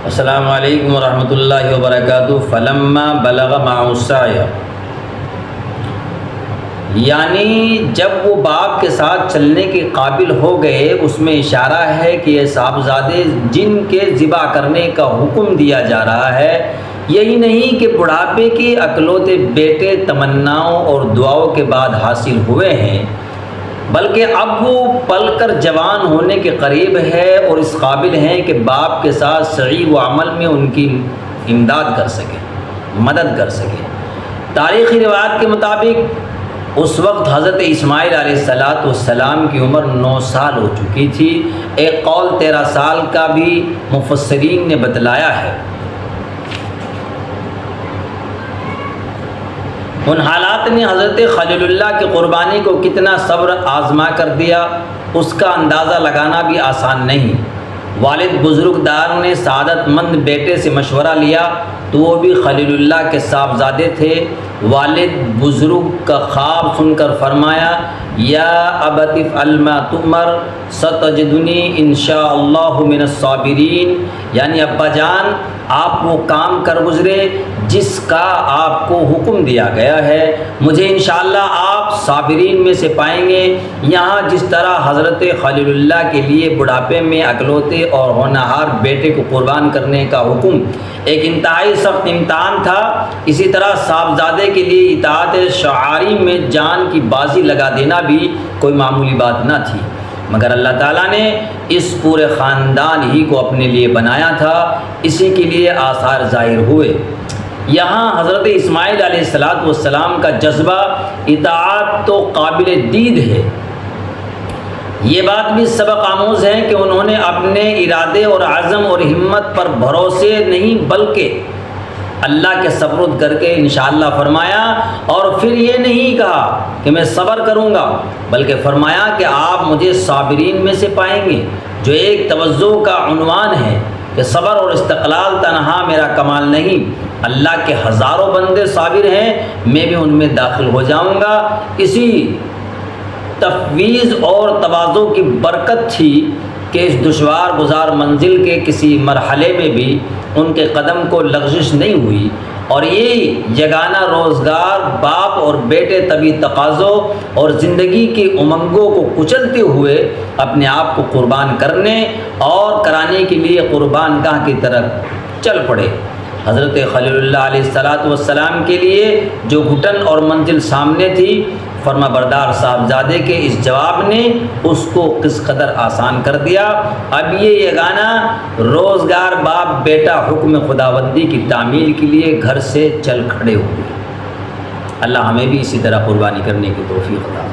السلام علیکم ورحمۃ اللہ وبرکاتہ۔ فلما بلغ معه السعی، یعنی جب وہ باپ کے ساتھ چلنے کے قابل ہو گئے، اس میں اشارہ ہے کہ یہ صاحبزادے جن کے ذبح کرنے کا حکم دیا جا رہا ہے، یہی نہیں کہ بڑھاپے کے اکلوتے بیٹے تمناؤں اور دعاؤں کے بعد حاصل ہوئے ہیں، بلکہ اب وہ پل کر جوان ہونے کے قریب ہے اور اس قابل ہیں کہ باپ کے ساتھ سعی و عمل میں ان کی امداد کر سکے، مدد کر سکے۔ تاریخی روایات کے مطابق اس وقت حضرت اسماعیل علیہ السلام کی عمر 9 سال ہو چکی تھی، ایک قول 13 سال کا بھی مفسرین نے بتلایا ہے۔ ان حالات نے حضرت خلیل اللہ کی قربانی کو کتنا صبر آزما کر دیا، اس کا اندازہ لگانا بھی آسان نہیں۔ والد بزرگدار نے سعادت مند بیٹے سے مشورہ لیا تو وہ بھی خلیل اللہ کے صاحبزادے تھے۔ والد بزرگ کا خواب سن کر فرمایا، یا ابت افعل ما تؤمر ستجدنی انشاء اللہ من الصابرین، یعنی ابا جان آپ وہ کام کر گزرے جس کا آپ کو حکم دیا گیا ہے، مجھے انشاءاللہ آپ صابرین میں سے پائیں گے۔ یہاں جس طرح حضرت خلیل اللہ کے لیے بڑھاپے میں اکلوتے اور ہونہار بیٹے کو قربان کرنے کا حکم ایک انتہائی سخت امتحان تھا، اسی طرح صاحبزادے کے لیے اطاعت شعاری میں جان کی بازی لگا دینا بھی کوئی معمولی بات نہ تھی، مگر اللہ تعالیٰ نے اس پورے خاندان ہی کو اپنے لیے بنایا تھا، اسی کے لیے آثار ظاہر ہوئے۔ یہاں حضرت اسماعیل علیہ السلام کا جذبہ اطاعت تو قابل دید ہے، یہ بات بھی سبق آموز ہے کہ انہوں نے اپنے ارادے اور عزم اور ہمت پر بھروسے نہیں بلکہ اللہ کے سپرد کر کے انشاءاللہ فرمایا، اور پھر یہ نہیں کہا کہ میں صبر کروں گا، بلکہ فرمایا کہ آپ مجھے صابرین میں سے پائیں گے، جو ایک توجہ کا عنوان ہے کہ صبر اور استقلال تنہا میرا کمال نہیں، اللہ کے ہزاروں بندے صابر ہیں، میں بھی ان میں داخل ہو جاؤں گا۔ اسی تفویض اور تواضع کی برکت تھی کہ اس دشوار گزار منزل کے کسی مرحلے میں بھی ان کے قدم کو لغزش نہیں ہوئی، اور یہ یگانہ روزگار باپ اور بیٹے طبی تقاضوں اور زندگی کی امنگوں کو کچلتے ہوئے اپنے آپ کو قربان کرنے اور کرانے کے لیے قربان گاہ کی طرف چل پڑے۔ حضرت خلیل اللہ علیہ السلام کے لیے جو گھٹن اور منزل سامنے تھی، فرما بردار صاحبزادے کے اس جواب نے اس کو کس قدر آسان کر دیا۔ اب یہ یگانہ روزگار باپ بیٹا حکم خداوندی کی تعمیل کے لیے گھر سے چل کھڑے ہوئے۔ اللہ ہمیں بھی اسی طرح قربانی کرنے کی توفیق عطا